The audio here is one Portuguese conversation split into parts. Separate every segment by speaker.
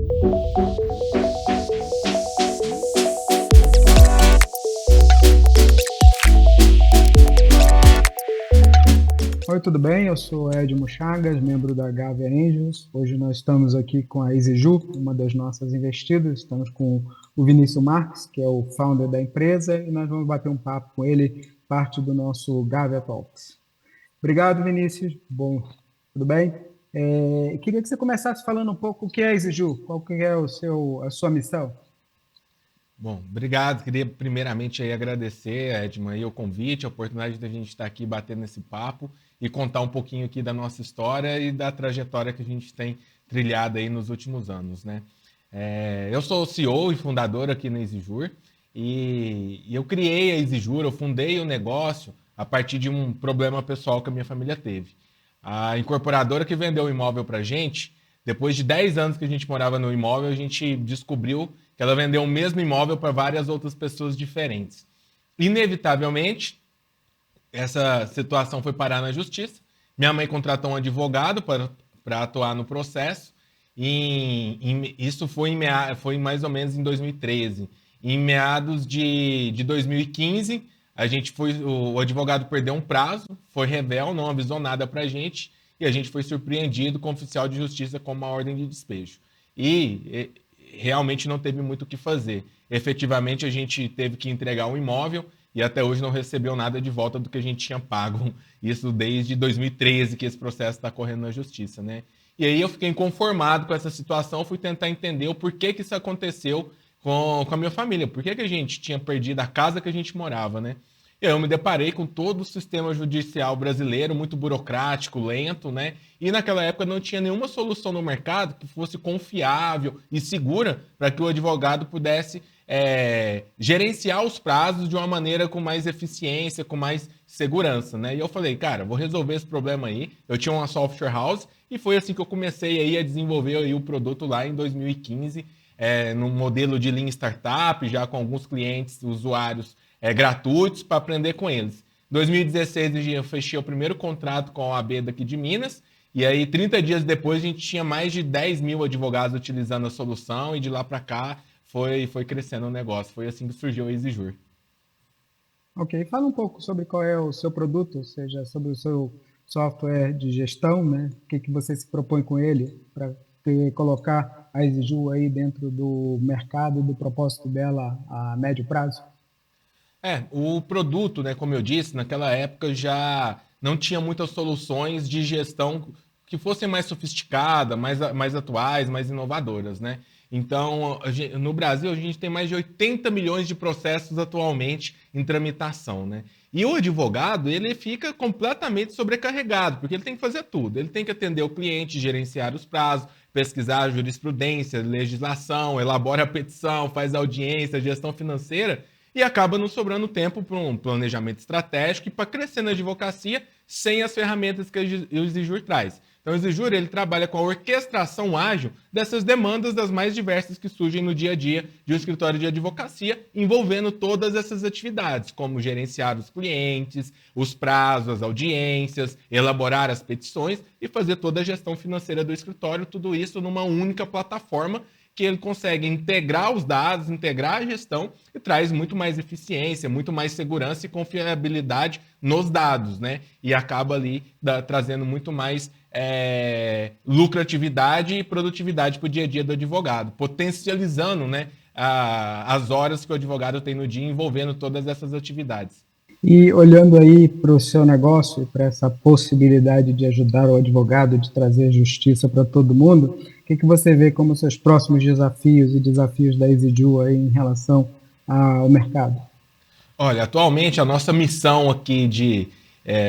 Speaker 1: Oi, tudo bem? Eu sou Edmo Chagas, membro da Gávea Angels. Hoje nós estamos aqui com a EasyJu, uma das nossas investidas. Estamos com o Vinícius Marques, que é o founder da empresa, e nós vamos bater um papo com ele, parte do nosso Gávea Talks. Obrigado, Vinícius. Bom, tudo bem? Queria que você começasse falando um pouco o que é a EasyJu, qual que é a sua missão.
Speaker 2: Bom, obrigado. Queria primeiramente aí agradecer, Edmo, aí o convite, a oportunidade de a gente estar aqui batendo esse papo e contar um pouquinho aqui da nossa história e da trajetória que a gente tem trilhado aí nos últimos anos, né? Eu sou o CEO e fundador aqui na EasyJur e eu criei a EasyJur, eu fundei o negócio a partir de um problema pessoal que a minha família teve. A incorporadora que vendeu o imóvel para a gente, depois de 10 anos que a gente morava no imóvel, a gente descobriu que ela vendeu o mesmo imóvel para várias outras pessoas diferentes. Inevitavelmente, essa situação foi parar na justiça. Minha mãe contratou um advogado para atuar no processo. Isso foi mais ou menos em 2013. Em meados de 2015, o advogado perdeu um prazo, foi revel, não avisou nada para a gente, e a gente foi surpreendido com o oficial de justiça com uma ordem de despejo. E realmente não teve muito o que fazer. Efetivamente, a gente teve que entregar um imóvel e até hoje não recebeu nada de volta do que a gente tinha pago. Isso desde 2013 que esse processo está correndo na justiça, né? E aí eu fiquei inconformado com essa situação, fui tentar entender o porquê que isso aconteceu com a minha família. Por que a gente tinha perdido a casa que a gente morava, né? E aí eu me deparei com todo o sistema judicial brasileiro, muito burocrático, lento, né? E naquela época não tinha nenhuma solução no mercado que fosse confiável e segura para que o advogado pudesse gerenciar os prazos de uma maneira com mais eficiência, com mais segurança, né? E eu falei, cara, vou resolver esse problema aí. Eu tinha uma software house e foi assim que eu comecei aí a desenvolver aí o produto lá em 2015, no modelo de Lean Startup, já com alguns clientes, usuários gratuitos para aprender com eles. Em 2016 eu fechei o primeiro contrato com a OAB daqui de Minas, e aí 30 dias depois a gente tinha mais de 10 mil advogados utilizando a solução, e de lá para cá foi crescendo o negócio. Foi assim que surgiu a EasyJur.
Speaker 1: Ok, fala um pouco sobre qual é o seu produto, ou seja, sobre o seu software de gestão, né? O que você se propõe com ele para colocar a EasyJur aí dentro do mercado e do propósito dela a médio prazo?
Speaker 2: O produto, né, como eu disse, naquela época já não tinha muitas soluções de gestão que fossem mais sofisticadas, mais atuais, mais inovadoras, né? Então, no Brasil, a gente tem mais de 80 milhões de processos atualmente em tramitação, né? E o advogado, ele fica completamente sobrecarregado, porque ele tem que fazer tudo. Ele tem que atender o cliente, gerenciar os prazos, pesquisar a jurisprudência, legislação, elabora a petição, faz audiência, gestão financeira, e acaba não sobrando tempo para um planejamento estratégico e para crescer na advocacia sem as ferramentas que o EasyJur traz. Então, o EasyJur, ele trabalha com a orquestração ágil dessas demandas das mais diversas que surgem no dia a dia de um escritório de advocacia, envolvendo todas essas atividades, como gerenciar os clientes, os prazos, as audiências, elaborar as petições e fazer toda a gestão financeira do escritório, tudo isso numa única plataforma que ele consegue integrar os dados, integrar a gestão e traz muito mais eficiência, muito mais segurança e confiabilidade nos dados, né? E acaba ali trazendo muito mais lucratividade e produtividade para o dia a dia do advogado, potencializando, né, as horas que o advogado tem no dia envolvendo todas essas atividades.
Speaker 1: E olhando aí para o seu negócio, para essa possibilidade de ajudar o advogado, de trazer justiça para todo mundo, o que você vê como seus próximos desafios e desafios da EasyJur aí em relação ao mercado?
Speaker 2: Olha, atualmente a nossa missão aqui de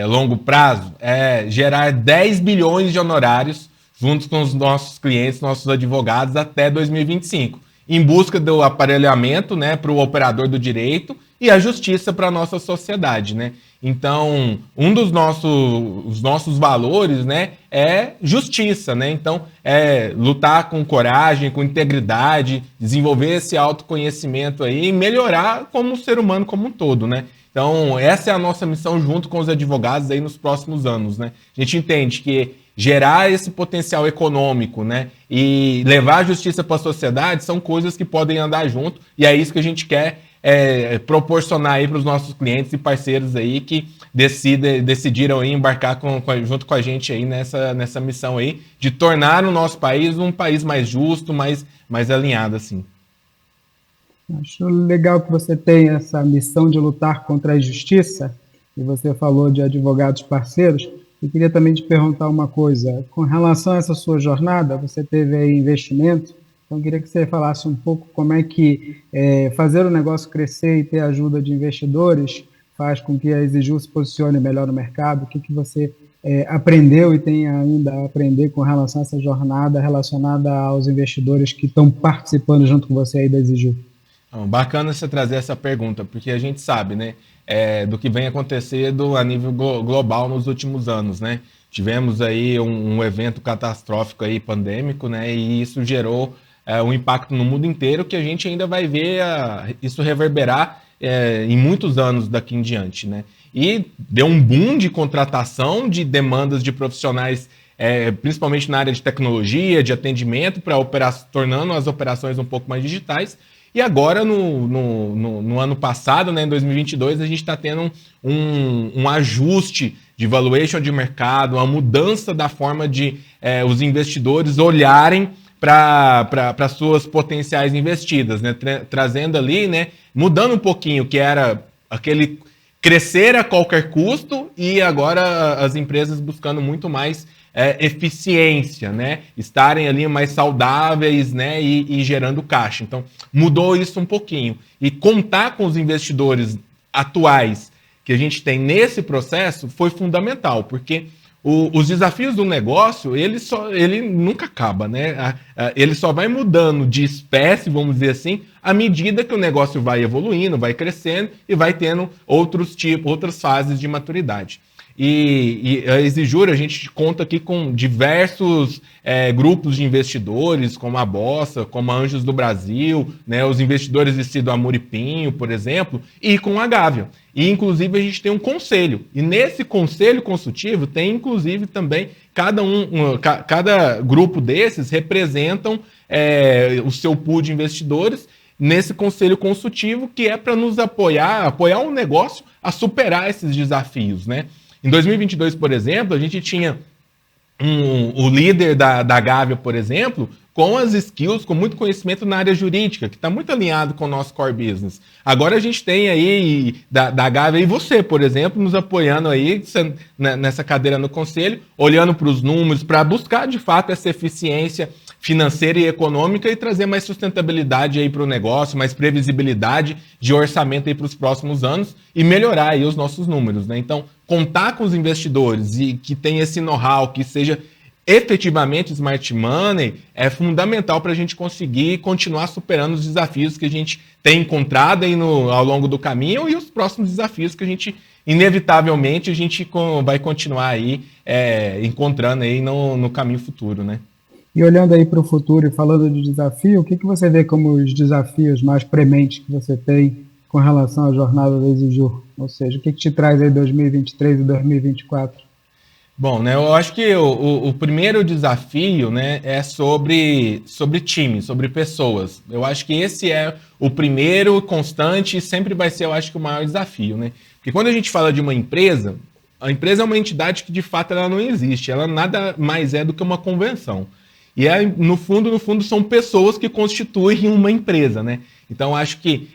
Speaker 2: longo prazo é gerar 10 bilhões de honorários juntos com os nossos clientes, nossos advogados, até 2025, em busca do aparelhamento, né, para o operador do direito e a justiça para a nossa sociedade, né? Então, os nossos valores, né, é justiça, né? Então, é lutar com coragem, com integridade, desenvolver esse autoconhecimento aí e melhorar como ser humano como um todo, né? Então, essa é a nossa missão junto com os advogados aí nos próximos anos, né? A gente entende que gerar esse potencial econômico, né, e levar a justiça para a sociedade são coisas que podem andar junto, e é isso que a gente quer proporcionar aí para os nossos clientes e parceiros aí que decidiram aí embarcar junto com a gente aí nessa missão aí de tornar o nosso país um país mais justo, mais alinhado assim.
Speaker 1: Acho legal que você tem essa missão de lutar contra a injustiça, e você falou de advogados parceiros. Eu queria também te perguntar uma coisa. Com relação a essa sua jornada, você teve aí investimento, então eu queria que você falasse um pouco como é que fazer o negócio crescer e ter a ajuda de investidores faz com que a Exigu se posicione melhor no mercado. O que você aprendeu e tem ainda a aprender com relação a essa jornada relacionada aos investidores que estão participando junto com você aí da Exigu?
Speaker 2: Bacana você trazer essa pergunta, porque a gente sabe, né, do que vem acontecendo a nível global nos últimos anos, né? Tivemos aí um evento catastrófico aí, pandêmico, né, e isso gerou um impacto no mundo inteiro que a gente ainda vai ver isso reverberar em muitos anos daqui em diante, né? E deu um boom de contratação de demandas de profissionais, principalmente na área de tecnologia, de atendimento, tornando as operações um pouco mais digitais. E agora, no ano passado, né, em 2022, a gente está tendo um ajuste de valuation de mercado, uma mudança da forma de os investidores olharem para suas potenciais investidas, né, trazendo ali, né, mudando um pouquinho, que era aquele crescer a qualquer custo, e agora as empresas buscando muito mais eficiência, né? Estarem ali mais saudáveis, né? E gerando caixa. Então, mudou isso um pouquinho. E contar com os investidores atuais que a gente tem nesse processo foi fundamental, porque os desafios do negócio, ele nunca acaba, né? Ele só vai mudando de espécie, vamos dizer assim, à medida que o negócio vai evoluindo, vai crescendo e vai tendo outras fases de maturidade. E a Exigu, a gente conta aqui com diversos grupos de investidores, como a Bossa, como a Anjos do Brasil, né, os investidores vestidos a Muripinho, por exemplo, e com a Gávea. E, inclusive, a gente tem um conselho. E nesse conselho consultivo tem, inclusive, também cada grupo desses representam o seu pool de investidores nesse conselho consultivo, que é para nos apoiar o negócio a superar esses desafios, né? Em 2022, por exemplo, a gente tinha o líder da Gávea, por exemplo, com as skills, com muito conhecimento na área jurídica, que está muito alinhado com o nosso core business. Agora a gente tem aí da Gávea e você, por exemplo, nos apoiando aí nessa cadeira no conselho, olhando para os números, para buscar de fato essa eficiência financeira e econômica e trazer mais sustentabilidade aí para o negócio, mais previsibilidade de orçamento aí para os próximos anos e melhorar aí os nossos números, né? Então, contar com os investidores e que tem esse know-how, que seja efetivamente smart money, é fundamental para a gente conseguir continuar superando os desafios que a gente tem encontrado aí ao longo do caminho e os próximos desafios que a gente, inevitavelmente, a gente vai continuar aí encontrando aí no caminho futuro, né?
Speaker 1: E olhando aí para o futuro e falando de desafio, o que você vê como os desafios mais prementes que você tem com relação à jornada da Exigu? Ou seja, o que te traz aí 2023 e 2024?
Speaker 2: Bom, né, eu acho que o primeiro desafio, né, é sobre time, sobre pessoas. Eu acho que esse é o primeiro constante e sempre vai ser, eu acho que, o maior desafio, né? Porque quando a gente fala de uma empresa, a empresa é uma entidade que, de fato, ela não existe. Ela nada mais é do que uma convenção. E, no fundo, são pessoas que constituem uma empresa, né? Então, acho que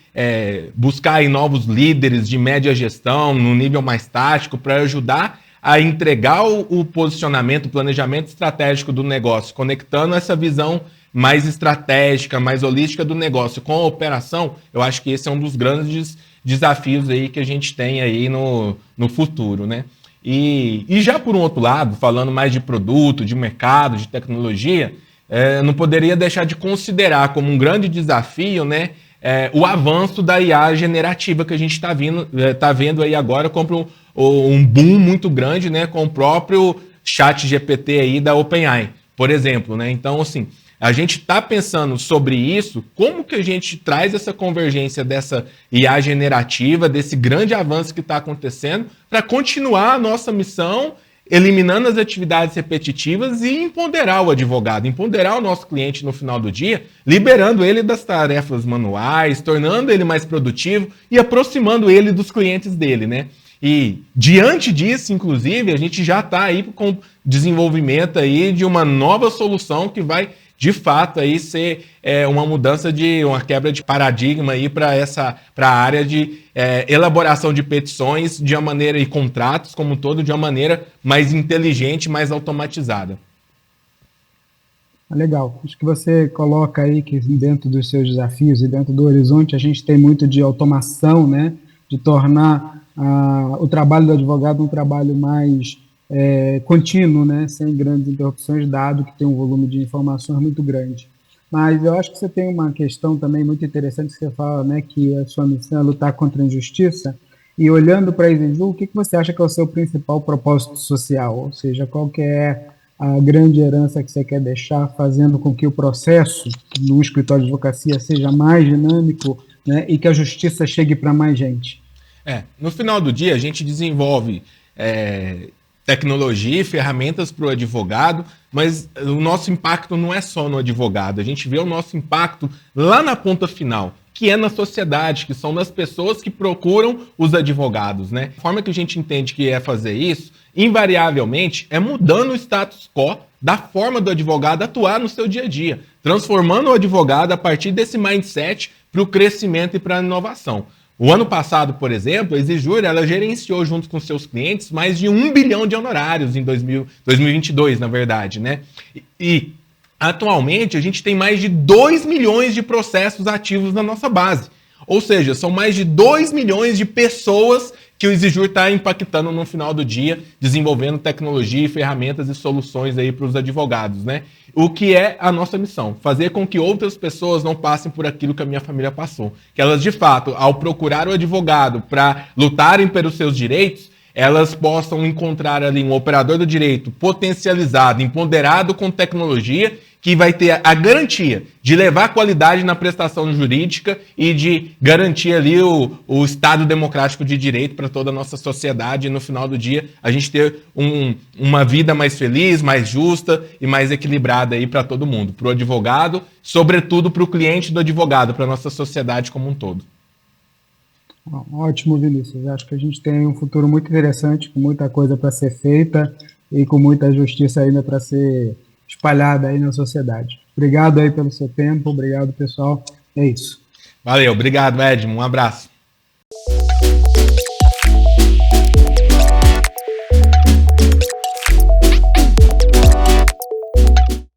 Speaker 2: buscar aí novos líderes de média gestão, no nível mais tático, para ajudar a entregar o posicionamento, o planejamento estratégico do negócio, conectando essa visão mais estratégica, mais holística do negócio com a operação, eu acho que esse é um dos grandes desafios aí que a gente tem aí no futuro, né? E já por um outro lado, falando mais de produto, de mercado, de tecnologia, não poderia deixar de considerar como um grande desafio, né, o avanço da IA generativa que a gente está vendo aí agora, como um boom muito grande, né, com o próprio ChatGPT aí da OpenAI, por exemplo, né? Então, assim, a gente está pensando sobre isso, como que a gente traz essa convergência dessa IA generativa, desse grande avanço que está acontecendo, para continuar a nossa missão eliminando as atividades repetitivas e empoderar o advogado, empoderar o nosso cliente no final do dia, liberando ele das tarefas manuais, tornando ele mais produtivo e aproximando ele dos clientes dele, né? E diante disso, inclusive, a gente já está aí com desenvolvimento aí de uma nova solução que vai, de fato, aí ser uma mudança uma quebra de paradigma aí para a área de elaboração de petições de uma maneira e contratos como um todo de uma maneira mais inteligente, mais automatizada.
Speaker 1: Legal. Acho que você coloca aí que dentro dos seus desafios e dentro do horizonte a gente tem muito de automação, né? De tornar o trabalho do advogado um trabalho mais contínuo, né? Sem grandes interrupções, dado que tem um volume de informações muito grande. Mas eu acho que você tem uma questão também muito interessante que você fala, né? Que a sua missão é lutar contra a injustiça. E olhando para a EasyJu, o que você acha que é o seu principal propósito social? Ou seja, qual que é a grande herança que você quer deixar, fazendo com que o processo no escritório de advocacia seja mais dinâmico, né, e que a justiça chegue para mais gente?
Speaker 2: No final do dia, a gente desenvolve tecnologia e ferramentas para o advogado, mas o nosso impacto não é só no advogado, a gente vê o nosso impacto lá na ponta final, que é na sociedade, que são nas pessoas que procuram os advogados, né? A forma que a gente entende que é fazer isso, invariavelmente, é mudando o status quo da forma do advogado atuar no seu dia a dia, transformando o advogado a partir desse mindset para o crescimento e para a inovação. O ano passado, por exemplo, a EasyJu, ela gerenciou junto com seus clientes mais de 1 bilhão de honorários em 2022, na verdade, né? E atualmente a gente tem mais de 2 milhões de processos ativos na nossa base. Ou seja, são mais de 2 milhões de pessoas que o EasyJu está impactando no final do dia, desenvolvendo tecnologia e ferramentas e soluções aí para os advogados, né? O que é a nossa missão? Fazer com que outras pessoas não passem por aquilo que a minha família passou. Que elas, de fato, ao procurar o advogado para lutarem pelos seus direitos, elas possam encontrar ali um operador do direito potencializado, empoderado com tecnologia, que vai ter a garantia de levar qualidade na prestação jurídica e de garantir ali o Estado democrático de direito para toda a nossa sociedade e no final do dia a gente ter uma vida mais feliz, mais justa e mais equilibrada aí para todo mundo, para o advogado, sobretudo para o cliente do advogado, para a nossa sociedade como um todo.
Speaker 1: Ótimo, Vinícius. Acho que a gente tem um futuro muito interessante, com muita coisa para ser feita e com muita justiça ainda para ser espalhada aí na sociedade. Obrigado aí pelo seu tempo, obrigado, pessoal. É isso.
Speaker 2: Valeu, obrigado, Edmo. Um abraço.